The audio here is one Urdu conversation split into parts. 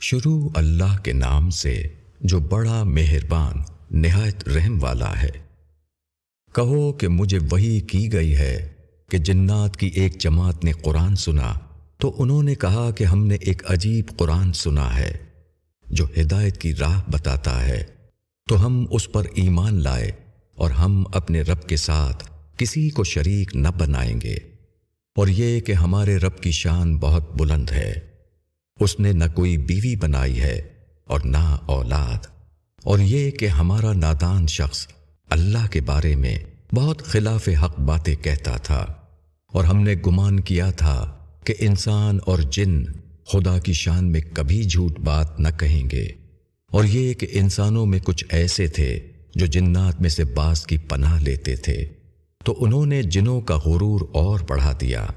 شروع اللہ کے نام سے جو بڑا مہربان نہایت رحم والا ہے۔ کہو کہ مجھے وحی کی گئی ہے کہ جنات کی ایک جماعت نے قرآن سنا تو انہوں نے کہا کہ ہم نے ایک عجیب قرآن سنا ہے جو ہدایت کی راہ بتاتا ہے، تو ہم اس پر ایمان لائے اور ہم اپنے رب کے ساتھ کسی کو شریک نہ بنائیں گے۔ اور یہ کہ ہمارے رب کی شان بہت بلند ہے، اس نے نہ کوئی بیوی بنائی ہے اور نہ اولاد، اور یہ کہ ہمارا نادان شخص اللہ کے بارے میں بہت خلاف حق باتیں کہتا تھا، اور ہم نے گمان کیا تھا کہ انسان اور جن خدا کی شان میں کبھی جھوٹ بات نہ کہیں گے، اور یہ کہ انسانوں میں کچھ ایسے تھے جو جنات میں سے بعض کی پناہ لیتے تھے، تو انہوں نے جنوں کا غرور اور بڑھا دیا،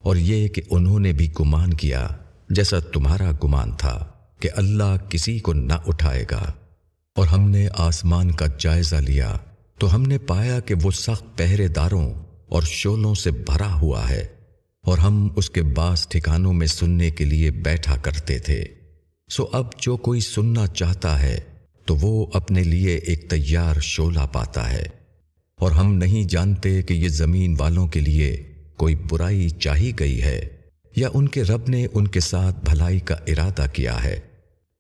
اور یہ کہ انہوں نے بھی گمان کیا جیسا تمہارا گمان تھا کہ اللہ کسی کو نہ اٹھائے گا۔ اور ہم نے آسمان کا جائزہ لیا تو ہم نے پایا کہ وہ سخت پہرے داروں اور شعلوں سے بھرا ہوا ہے، اور ہم اس کے بعض ٹھکانوں میں سننے کے لیے بیٹھا کرتے تھے۔ سو اب جو کوئی سننا چاہتا ہے تو وہ اپنے لیے ایک تیار شعلہ پاتا ہے، اور ہم نہیں جانتے کہ یہ زمین والوں کے لیے کوئی برائی چاہی گئی ہے یا ان کے رب نے ان کے ساتھ بھلائی کا ارادہ کیا ہے،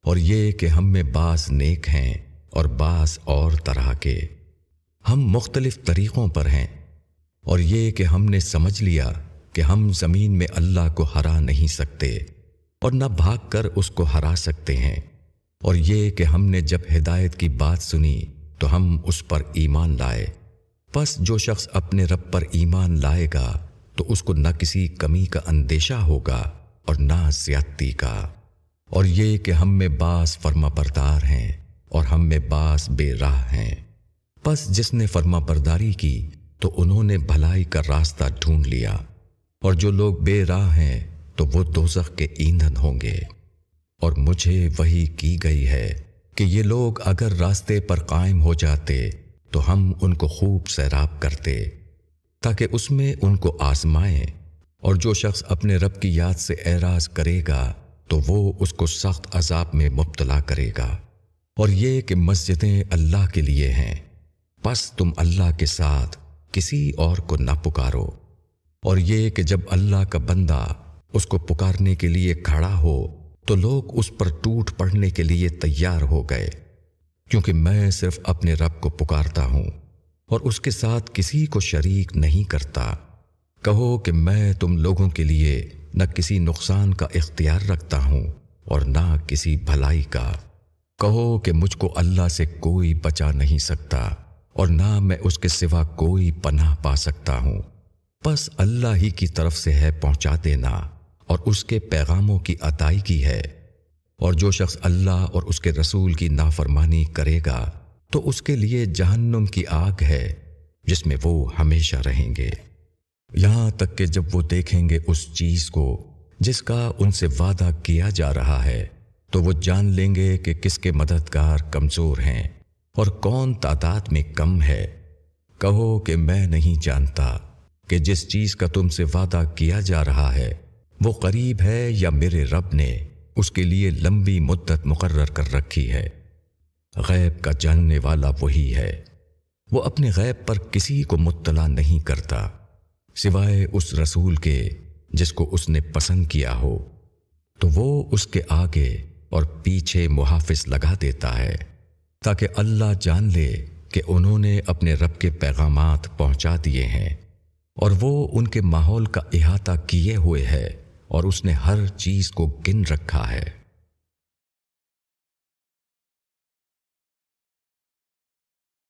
اور یہ کہ ہم میں بعض نیک ہیں اور بعض اور طرح کے، ہم مختلف طریقوں پر ہیں، اور یہ کہ ہم نے سمجھ لیا کہ ہم زمین میں اللہ کو ہرا نہیں سکتے اور نہ بھاگ کر اس کو ہرا سکتے ہیں، اور یہ کہ ہم نے جب ہدایت کی بات سنی تو ہم اس پر ایمان لائے۔ پس جو شخص اپنے رب پر ایمان لائے گا تو اس کو نہ کسی کمی کا اندیشہ ہوگا اور نہ زیادتی کا، اور یہ کہ ہم میں بعض فرما بردار ہیں اور ہم میں بعض بے راہ ہیں۔ پس جس نے فرما برداری کی تو انہوں نے بھلائی کا راستہ ڈھونڈ لیا، اور جو لوگ بے راہ ہیں تو وہ دوزخ کے ایندھن ہوں گے۔ اور مجھے وحی کی گئی ہے کہ یہ لوگ اگر راستے پر قائم ہو جاتے تو ہم ان کو خوب سیراب کرتے تاکہ اس میں ان کو آزمائیں، اور جو شخص اپنے رب کی یاد سے اعراض کرے گا تو وہ اس کو سخت عذاب میں مبتلا کرے گا۔ اور یہ کہ مسجدیں اللہ کے لیے ہیں، پس تم اللہ کے ساتھ کسی اور کو نہ پکارو، اور یہ کہ جب اللہ کا بندہ اس کو پکارنے کے لیے کھڑا ہو تو لوگ اس پر ٹوٹ پڑنے کے لیے تیار ہو گئے، کیونکہ میں صرف اپنے رب کو پکارتا ہوں اور اس کے ساتھ کسی کو شریک نہیں کرتا۔ کہو کہ میں تم لوگوں کے لیے نہ کسی نقصان کا اختیار رکھتا ہوں اور نہ کسی بھلائی کا۔ کہو کہ مجھ کو اللہ سے کوئی بچا نہیں سکتا اور نہ میں اس کے سوا کوئی پناہ پا سکتا ہوں، بس اللہ ہی کی طرف سے ہے پہنچا دینا اور اس کے پیغاموں کی ادائیگی ہے۔ اور جو شخص اللہ اور اس کے رسول کی نافرمانی کرے گا تو اس کے لیے جہنم کی آگ ہے جس میں وہ ہمیشہ رہیں گے، یہاں تک کہ جب وہ دیکھیں گے اس چیز کو جس کا ان سے وعدہ کیا جا رہا ہے تو وہ جان لیں گے کہ کس کے مددگار کمزور ہیں اور کون تعداد میں کم ہے۔ کہو کہ میں نہیں جانتا کہ جس چیز کا تم سے وعدہ کیا جا رہا ہے وہ قریب ہے یا میرے رب نے اس کے لیے لمبی مدت مقرر کر رکھی ہے۔ غیب کا جاننے والا وہی ہے، وہ اپنے غیب پر کسی کو مطلع نہیں کرتا سوائے اس رسول کے جس کو اس نے پسند کیا ہو، تو وہ اس کے آگے اور پیچھے محافظ لگا دیتا ہے تاکہ اللہ جان لے کہ انہوں نے اپنے رب کے پیغامات پہنچا دیے ہیں، اور وہ ان کے ماحول کا احاطہ کیے ہوئے ہے اور اس نے ہر چیز کو گن رکھا ہے۔